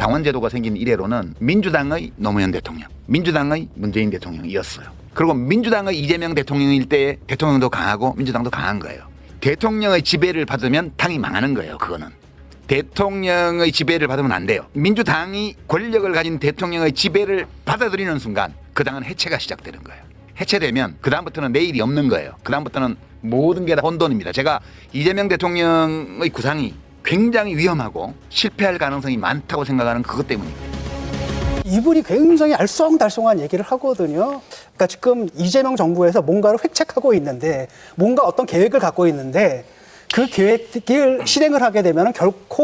당원제도가 생긴 이래로는 민주당의 노무현 대통령, 민주당의 문재인 대통령이었어요. 그리고 민주당의 이재명 대통령일 때 대통령도 강하고 민주당도 강한 거예요. 대통령의 지배를 받으면 당이 망하는 거예요. 그거는. 대통령의 지배를 받으면 안 돼요. 민주당이 권력을 가진 대통령의 지배를 받아들이는 순간 그 당은 해체가 시작되는 거예요. 해체되면 그 다음부터는 내일이 없는 거예요. 그 다음부터는 모든 게 다 혼돈입니다. 제가 이재명 대통령의 구상이 굉장히 위험하고 실패할 가능성이 많다고 생각하는 그것 때문입니다. 이분이 굉장히 알쏭달쏭한 얘기를 하거든요. 그러니까 지금 이재명 정부에서 뭔가를 획책하고 있는데 뭔가 어떤 계획을 갖고 있는데 그 계획을 실행을 하게 되면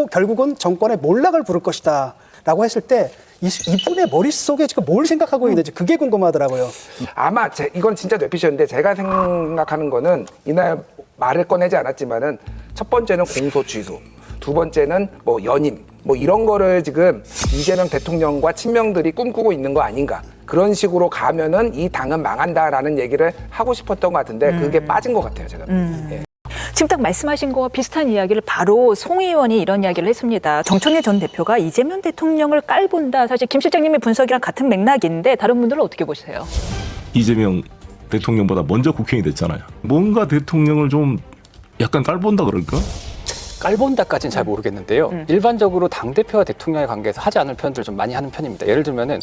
결국은 정권의 몰락을 부를 것이다 라고 했을 때 이분의 머릿속에 지금 뭘 생각하고 있는지 그게 궁금하더라고요. 아마 이건 진짜 뇌피셜인데 제가 생각하는 거는 이날 말을 꺼내지 않았지만은 첫 번째는 공소 취소, 두 번째는 뭐 연임 뭐 이런 거를 지금 이재명 대통령과 친명들이 꿈꾸고 있는 거 아닌가. 그런 식으로 가면은 이 당은 망한다라는 얘기를 하고 싶었던 것 같은데 그게 빠진 것 같아요, 제가. 예. 지금 딱 말씀하신 거와 비슷한 이야기를 바로 송 의원이 이런 이야기를 했습니다. 정청래 전 대표가 이재명 대통령을 깔본다. 사실 김 실장님의 분석이랑 같은 맥락인데 다른 분들은 어떻게 보세요? 이재명 대통령보다 먼저 국회의원이 됐잖아요. 뭔가 대통령을 좀 약간 깔본다 그럴까? 깔본다까지는 잘 모르겠는데요. 일반적으로 당대표와 대통령의 관계에서 하지 않을 표현들을 좀 많이 하는 편입니다. 예를 들면은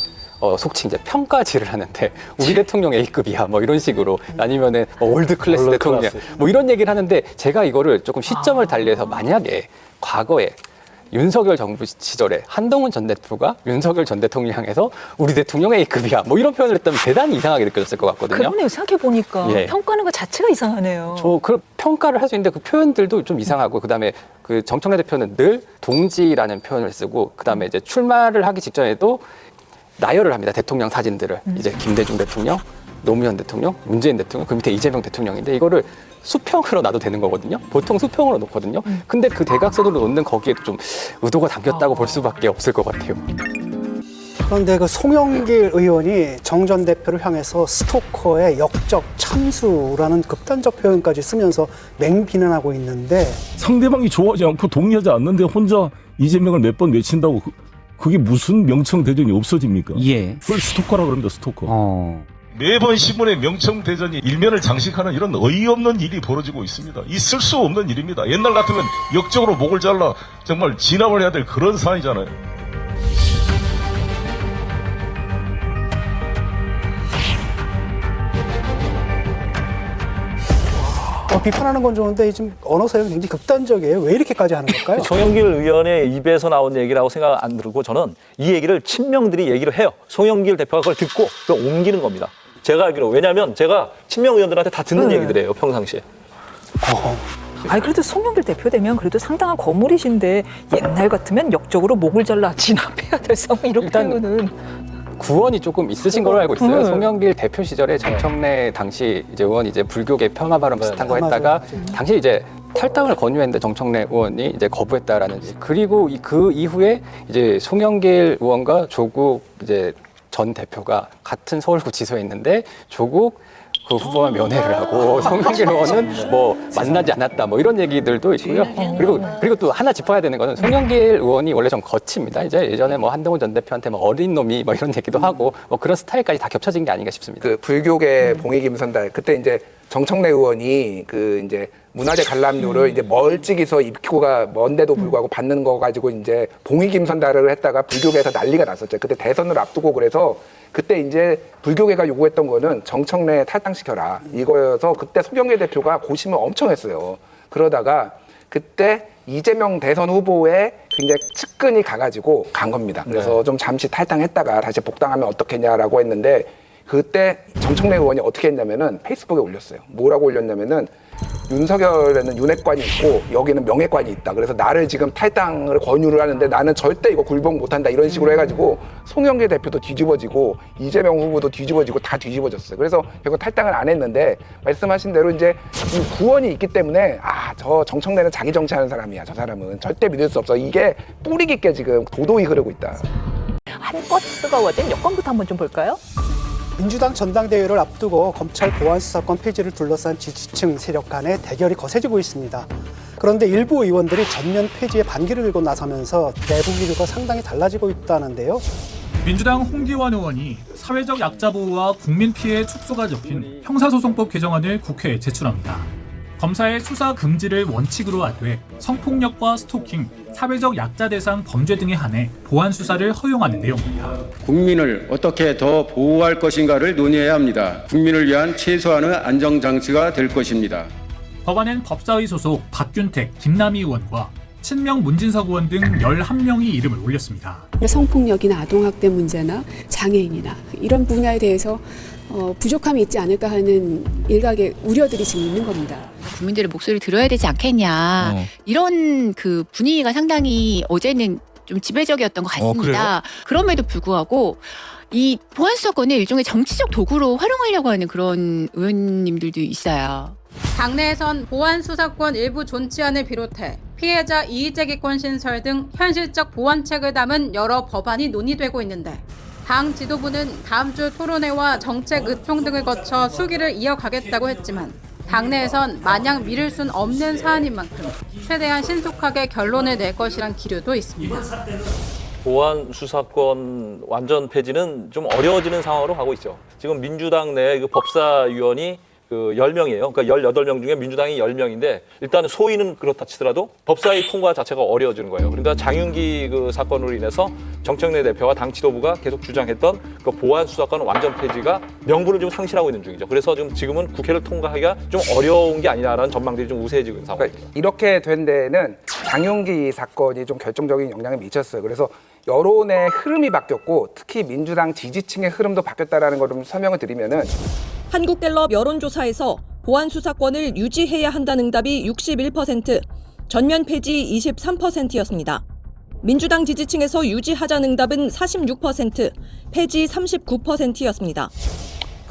속칭 이제 평가질을 하는데 우리 대통령 A급이야 뭐 이런 식으로 아니면은 월드 클래스 대통령 뭐 이런 얘기를 하는데 제가 이거를 조금 시점을 달리해서 만약에 과거에 윤석열 정부 시절에 한동훈 전 대표가 윤석열 전 대통령 향해서 우리 대통령 A급이야 뭐 이런 표현을 했다면 대단히 이상하게 느껴졌을 것 같거든요. 그러네요. 생각해보니까 예. 평가하는 것 자체가 이상하네요. 그 평가를 할 수 있는데 그 표현들도 좀 이상하고 그다음에 그 정청래 대표는 늘 동지라는 표현을 쓰고 그다음에 이제 출마를 하기 직전에도 나열을 합니다. 대통령 사진들을 이제 김대중 대통령, 노무현 대통령, 문재인 대통령, 그 밑에 이재명 대통령인데 이거를 수평으로 놔도 되는 거거든요. 보통 수평으로 놓거든요. 근데 그 대각선으로 놓는 거기에도 좀 의도가 담겼다고 볼 수밖에 없을 것 같아요. 그런데 그 송영길 의원이 정 전 대표를 향해서 스토커의 역적 참수라는 극단적 표현까지 쓰면서 맹비난하고 있는데 상대방이 좋아하지 않고 동의하지 않는데 혼자 이재명을 몇 번 외친다고 그게 무슨 명청 대전이 없어집니까? 예. 그걸 스토커라 그럽니다. 스토커. 매번 신문에 명청 대전이 일면을 장식하는 이런 어이없는 일이 벌어지고 있습니다. 있을 수 없는 일입니다. 옛날 같으면 역적으로 목을 잘라 정말 진압을 해야 될 그런 사안이잖아요. 비판하는 건 좋은데 지금 언어 사용이 굉장히 극단적이에요. 왜 이렇게까지 하는 걸까요? 송영길 의원의 입에서 나온 얘기라고 생각 안 들고 저는 이 얘기를 친명들이 얘기를 해요. 송영길 대표가 그걸 듣고 그걸 옮기는 겁니다. 제가 알기로. 왜냐하면 제가 친명 의원들한테 다 듣는 얘기들이에요. 평상시에. 아니 그래도 송영길 대표 되면 그래도 상당한 거물이신데 옛날 같으면 역적으로 목을 잘라 진압해야 될 상황 이런 일단 표현은 구원이 조금 있으신 걸로 알고 있어요. 송영길 대표 시절에 정청래 당시 이제 의원이 이제 불교계 폄하 발언 비슷한 거 했다가 당시 이제 탈당을 권유했는데 정청래 의원이 이제 거부했다라는. 그리고 그 이후에 이제 송영길 의원과 조국 이제 전 대표가 같은 서울구치소에 있는데 조국 그 후보와 면회를 하고 송영길 의원은 뭐 만나지 않았다 뭐 이런 얘기들도 있고요. 그리고 또 하나 짚어야 되는 거는 송영길 의원이 원래 좀 거칩니다. 이제 예전에 뭐 한동훈 전 대표한테 뭐 어린 놈이 뭐 이런 얘기도 하고 뭐 그런 스타일까지 다 겹쳐진 게 아닌가 싶습니다. 그 불교계 봉익임선달 그때 이제 정청래 의원이 그 이제 문화재 관람료를 이제 멀찍이서 입구가 먼데도 불구하고 받는 거 가지고 이제 봉익임선달을 했다가 불교계에서 난리가 났었죠. 그때 대선을 앞두고 그래서 그때 이제 불교계가 요구했던 거는 정청래 탈당시켜라 이거여서 그때 송영길 대표가 고심을 엄청 했어요. 그러다가 그때 이재명 대선 후보에 굉장히 측근이 가가지고 간 겁니다. 그래서 좀 잠시 탈당했다가 다시 복당하면 어떻겠냐라고 했는데 그때 정청래 의원이 어떻게 했냐면은 페이스북에 올렸어요. 뭐라고 올렸냐면은 윤석열에는 윤핵관이 있고 여기는 명예관이 있다. 그래서 나를 지금 탈당을 권유를 하는데 나는 절대 이거 굴복 못한다. 이런 식으로 해가지고 송영길 대표도 뒤집어지고 이재명 후보도 뒤집어지고 다 뒤집어졌어요. 그래서 결국 탈당을 안 했는데 말씀하신 대로 이제 이 구원이 있기 때문에 저 정청래는 자기 정치하는 사람이야. 저 사람은 절대 믿을 수 없어. 이게 뿌리 깊게 지금 도도히 흐르고 있다. 한껏 뜨거워진 여권부터 한번 좀 볼까요? 민주당 전당대회를 앞두고 검찰 보안수사권 폐지를 둘러싼 지지층 세력 간의 대결이 거세지고 있습니다. 그런데 일부 의원들이 전면 폐지에 반기를 들고 나서면서 내부 기류가 상당히 달라지고 있다는데요. 민주당 홍기원 의원이 사회적 약자 보호와 국민 피해 축소가 적힌 형사소송법 개정안을 국회에 제출합니다. 검사의 수사 금지를 원칙으로 하되 성폭력과 스토킹, 사회적 약자 대상 범죄 등에 한해 보안 수사를 허용하는 내용입니다. 국민을 어떻게 더 보호할 것인가를 논의해야 합니다. 국민을 위한 최소한의 안정장치가 될 것입니다. 법안엔 법사위 소속 박균택, 김남희 의원과 친명 문진석 의원 등 11명이 이름을 올렸습니다. 성폭력이나 아동학대 문제나 장애인이나 이런 분야에 대해서 부족함이 있지 않을까 하는 일각의 우려들이 지금 있는 겁니다. 국민들의 목소리를 들어야 되지 않겠냐. 이런 그 분위기가 상당히 어제는 좀 지배적이었던 것 같습니다. 그럼에도 불구하고 이 보안수사권을 일종의 정치적 도구로 활용하려고 하는 그런 의원님들도 있어요. 당내에선 보안수사권 일부 존치안을 비롯해 피해자 이의제기권 신설 등 현실적 보완책을 담은 여러 법안이 논의되고 있는데 당 지도부는 다음 주 토론회와 정책 의총 등을 거쳐 수기를 이어가겠다고 했지만 당내에선 마냥 미룰 순 없는 사안인 만큼 최대한 신속하게 결론을 낼 것이란 기류도 있습니다. 보안 수사권 완전 폐지는 좀 어려워지는 상황으로 가고 있죠. 지금 민주당 내 그 법사위원이 그 10명이에요. 그러니까 18명 중에 민주당이 10명인데 일단은 소위는 그렇다 치더라도 법사위 통과 자체가 어려워지는 거예요. 그러니까 장윤기 그 사건으로 인해서 정청래 대표와 당 지도부가 계속 주장했던 그 보안 수사권 완전 폐지가 명분을 좀 상실하고 있는 중이죠. 그래서 지금은 국회를 통과하기가 좀 어려운 게 아니라라는 전망들이 좀 우세해지고 있는 상황입니다. 그러니까 이렇게 된 데에는 장윤기 사건이 좀 결정적인 영향을 미쳤어요. 그래서 여론의 흐름이 바뀌었고 특히 민주당 지지층의 흐름도 바뀌었다라는 걸 좀 설명을 드리면은 한국갤럽 여론조사에서 보안 수사권을 유지해야 한다는 응답이 61%, 전면 폐지 23%였습니다. 민주당 지지층에서 유지하자는 응답은 46%, 폐지 39%였습니다.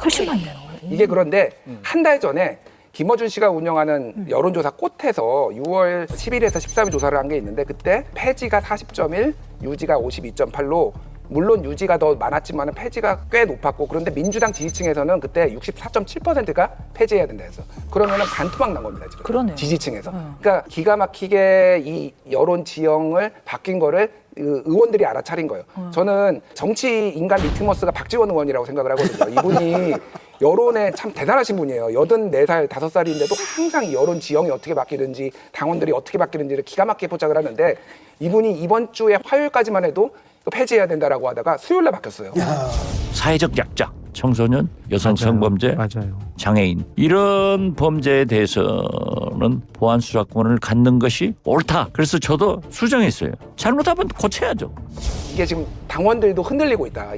훨씬 많네요. 이게 그런데 한 달 전에 김어준 씨가 운영하는 여론조사 꽃에서 6월 11일에서 13일 조사를 한 게 있는데 그때 폐지가 40.1, 유지가 52.8로 물론 유지가 더 많았지만 폐지가 꽤 높았고 그런데 민주당 지지층에서는 그때 64.7%가 폐지해야 된다 했어. 그러면 반토막 난 겁니다 지금. 그러네요. 지지층에서. 그러니까 기가 막히게 이 여론 지형을 바뀐 거를 의원들이 알아차린 거예요. 저는 정치 인간 리트머스가 박지원 의원이라고 생각을 하거든요. 이분이 여론에 참 대단하신 분이에요. 84살, 5살인데도 항상 이 여론 지형이 어떻게 바뀌는지 당원들이 어떻게 바뀌는지를 기가 막히게 포착을 하는데 이분이 이번 주에 화요일까지만 해도 폐지해야 된다라고 하다가 수요일날 바뀌었어요. 사회적 약자, 청소년, 여성 성범죄, 장애인 이런 범죄에 대해서는 보안 수사권을 갖는 것이 옳다. 그래서 저도 수정했어요. 잘못하면 고쳐야죠. 이게 지금 당원들도 흔들리고 있다.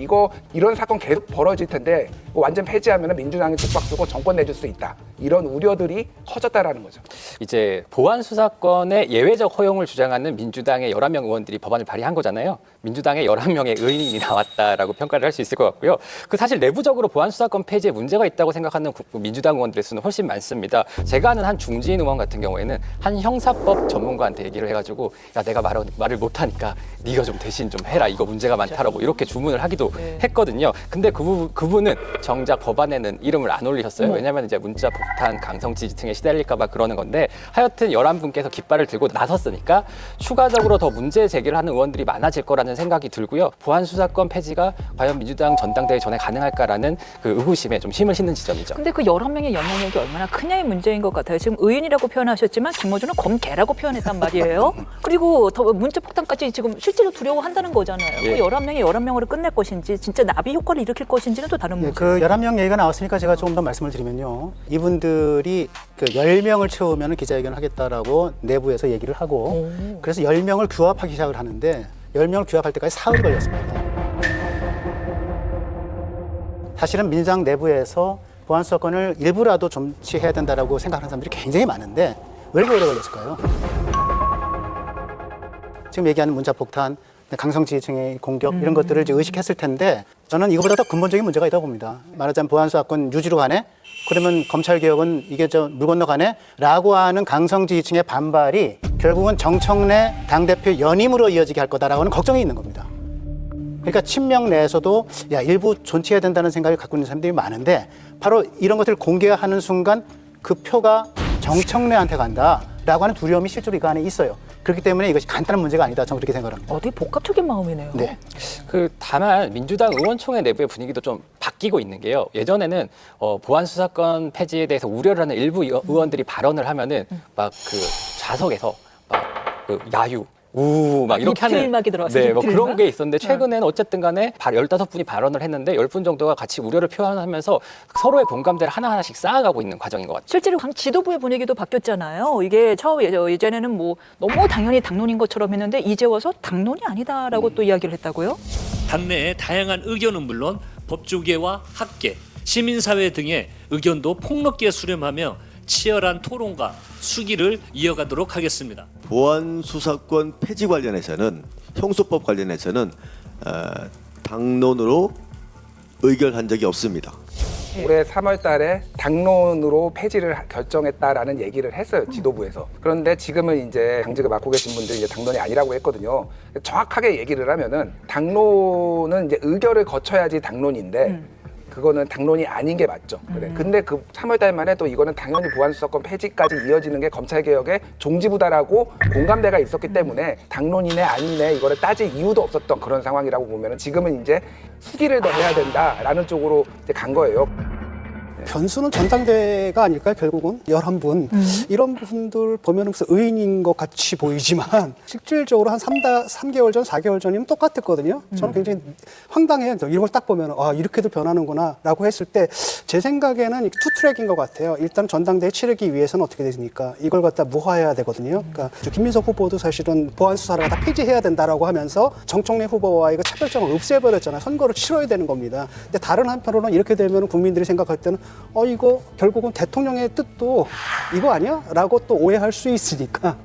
이런 사건 계속 벌어질 텐데 완전 폐지하면 민주당이 독박 쓰고 정권 내줄 수 있다. 이런 우려들이 커졌다라는 거죠. 이제 보안 수사권의 예외적 허용을 주장하는 민주당의 11명 의원들이 법안을 발의한 거잖아요. 민주당의 11명의 의원이 나왔다라고 평가를 할 수 있을 것 같고요. 그 사실 내부적으로 보안 수사권 폐지에 문제가 있다고 생각하는 민주당 의원들의 수는 훨씬 많습니다. 제가 아는 한 중진 의원 같은 경우에는 한 형사법 전문가한테 얘기를 해가지고 야 내가 말을 못하니까 네가 좀 대신 좀 해라. 이거 문제가 많다라고 이렇게 주문을 하기도 했거든요. 근데 그분은 정작 법안에는 이름을 안 올리셨어요. 왜냐하면 이제 문자 폭탄, 강성 지지층에 시달릴까 봐 그러는 건데 하여튼 11분께서 깃발을 들고 나섰으니까 추가적으로 더 문제 제기를 하는 의원들이 많아질 거라는 생각이 들고요. 보안 수사권 폐지가 과연 민주당 전당대회 전에 가능할까라는 그 의구심에 좀 힘을 싣는 지점이죠. 근데 그 11명의 영향력이 얼마나 크냐의 문제인 것 같아요. 지금 의인이라고 표현하셨지만 김어준은 검개라고 표현했단 말이에요. 그리고 더 문자 폭탄까지 지금 실제로 두려워한다는 거잖아요. 그 11명이 11명으로 끝낼 것인지 진짜 나비 효과를 일으킬 것인지는 또 다른 문제. 그 11명 얘기가 나왔으니까 제가 조금 더 말씀을 드리면요. 이분들이 그 10명을 채우면 기자회견을 하겠다라고 내부에서 얘기를 하고 그래서 10명을 규합하기 시작을 하는데 10명을 규합할 때까지 사흘이 걸렸습니다. 사실은 민주당 내부에서 보안 수사권을 일부라도 좀치해야 된다라고 생각하는 사람들이 굉장히 많은데 왜 이렇게 오래 걸렸을까요? 지금 얘기하는 문자 폭탄, 강성 지지층의 공격 이런 것들을 이제 의식했을 텐데 저는 이거보다 더 근본적인 문제가 있다고 봅니다. 말하자면 보안 수사권 유지로 가네? 그러면 검찰 개혁은 이게 물 건너가네? 라고 하는 강성 지지층의 반발이 결국은 정청래 당대표 연임으로 이어지게 할 거다라고 하는 걱정이 있는 겁니다. 그러니까 친명 내에서도 일부 존치해야 된다는 생각을 갖고 있는 사람들이 많은데 바로 이런 것들을 공개하는 순간 그 표가 정청래한테 간다. 라고 하는 두려움이 실제로 이거 안에 있어요. 그렇기 때문에 이것이 간단한 문제가 아니다. 저는 그렇게 생각합니다. 어디 복합적인 마음이네요. 네. 다만 민주당 의원총회 내부의 분위기도 좀 바뀌고 있는 게요. 예전에는 보안 수사권 폐지에 대해서 우려를 하는 일부 의원들이 발언을 하면은 막 그 좌석에서 막 그 야유 막 이렇게 하는 입틀막이 들어왔어요. 네, 뭐 입틀막? 그런 게 있었는데 최근에는 어쨌든 간에 15분이 발언을 했는데 10분 정도가 같이 우려를 표현하면서 서로의 공감대를 하나하나씩 쌓아가고 있는 과정인 것 같아요. 실제로 당 지도부의 분위기도 바뀌었잖아요. 이게 예전에는 뭐 너무 당연히 당론인 것처럼 했는데 이제 와서 당론이 아니다라고 또 이야기를 했다고요? 당내의 다양한 의견은 물론 법조계와 학계, 시민사회 등의 의견도 폭넓게 수렴하며 치열한 토론과 수기를 이어가도록 하겠습니다. 보안 수사권 폐지 관련해서는 형소법 관련해서는 당론으로 의결한 적이 없습니다. 올해 3월 달에 당론으로 폐지를 결정했다라는 얘기를 했어요, 지도부에서. 그런데 지금은 이제 당직을 맡고 계신 분들이 이제 당론이 아니라고 했거든요. 정확하게 얘기를 하면은 당론은 이제 의결을 거쳐야지 당론인데 그거는 당론이 아닌 게 맞죠. 그래. 근데 그 3월 달만 해도 이거는 당연히 보안수사권 폐지까지 이어지는 게 검찰개혁의 종지부다라고 공감대가 있었기 때문에 당론이네 아니네 이거를 따질 이유도 없었던 그런 상황이라고 보면은 지금은 이제 수기를 더 해야 된다라는 쪽으로 이제 간 거예요. 변수는 전당대회가 아닐까요, 결국은? 11분. 이런 분들 보면 무슨 의인인 것 같이 보이지만 실질적으로 한 3개월 전, 4개월 전이면 똑같았거든요. 저는 굉장히 황당해요. 이런 걸 딱 보면 이렇게도 변하는구나 라고 했을 때 제 생각에는 투 트랙인 것 같아요. 일단 전당대회 치르기 위해서는 어떻게 되십니까? 이걸 갖다 무화해야 되거든요. 그러니까 김민석 후보도 사실은 보안 수사를 다 폐지해야 된다라고 하면서 정청래 후보와 이거 차별점을 없애버렸잖아요. 선거를 치러야 되는 겁니다. 근데 다른 한편으로는 이렇게 되면 국민들이 생각할 때는 이거 결국은 대통령의 뜻도 이거 아니야? 라고 또 오해할 수 있으니까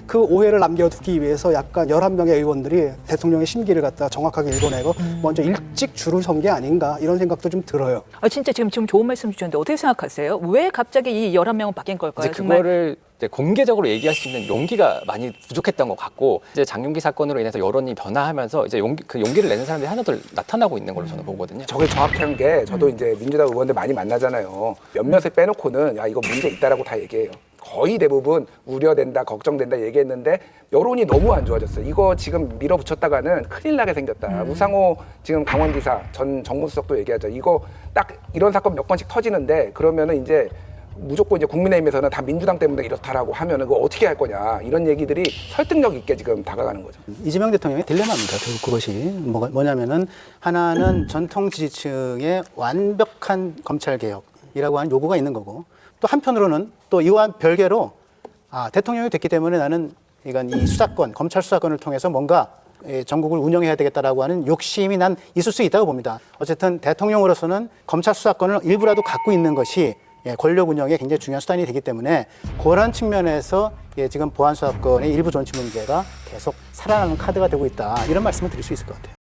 그 오해를 남겨두기 위해서 약간 11명의 의원들이 대통령의 심기를 갖다 정확하게 읽어내고 먼저 일찍 줄을 선 게 아닌가 이런 생각도 좀 들어요. 진짜 지금 좋은 말씀 주셨는데 어떻게 생각하세요? 왜 갑자기 이 11명은 바뀐 걸까요? 이제 그거를 이제 공개적으로 얘기할 수 있는 용기가 많이 부족했던 것 같고 이제 장윤기 사건으로 인해서 여론이 변화하면서 이제 용기를 내는 사람들이 하나둘 나타나고 있는 걸로 저는 보거든요. 저게 정확한 게 저도 이제 민주당 의원들 많이 만나잖아요. 몇몇을 빼놓고는 야 이거 문제 있다라고 다 얘기해요. 거의 대부분 우려된다, 걱정된다 얘기했는데 여론이 너무 안 좋아졌어요. 이거 지금 밀어붙였다가는 큰일 나게 생겼다. 우상호 지금 강원지사 전 정무수석도 얘기하죠. 이거 딱 이런 사건 몇 건씩 터지는데 그러면은 이제 무조건 이제 국민의힘에서는 다 민주당 때문에 이렇다라고 하면은 그거 어떻게 할 거냐 이런 얘기들이 설득력 있게 지금 다가가는 거죠. 이재명 대통령의 딜레마입니다. 결국 그것이 뭐냐면은 하나는 전통 지지층의 완벽한 검찰 개혁이라고 하는 요구가 있는 거고 또 한편으로는 또 이와 별개로 대통령이 됐기 때문에 나는 이건 이 수사권 검찰 수사권을 통해서 뭔가 전국을 운영해야 되겠다라고 하는 욕심이 난 있을 수 있다고 봅니다. 어쨌든 대통령으로서는 검찰 수사권을 일부라도 갖고 있는 것이 권력 운영에 굉장히 중요한 수단이 되기 때문에 그런 측면에서 지금 보안 수사권의 일부 존치 문제가 계속 살아나는 카드가 되고 있다. 이런 말씀을 드릴 수 있을 것 같아요.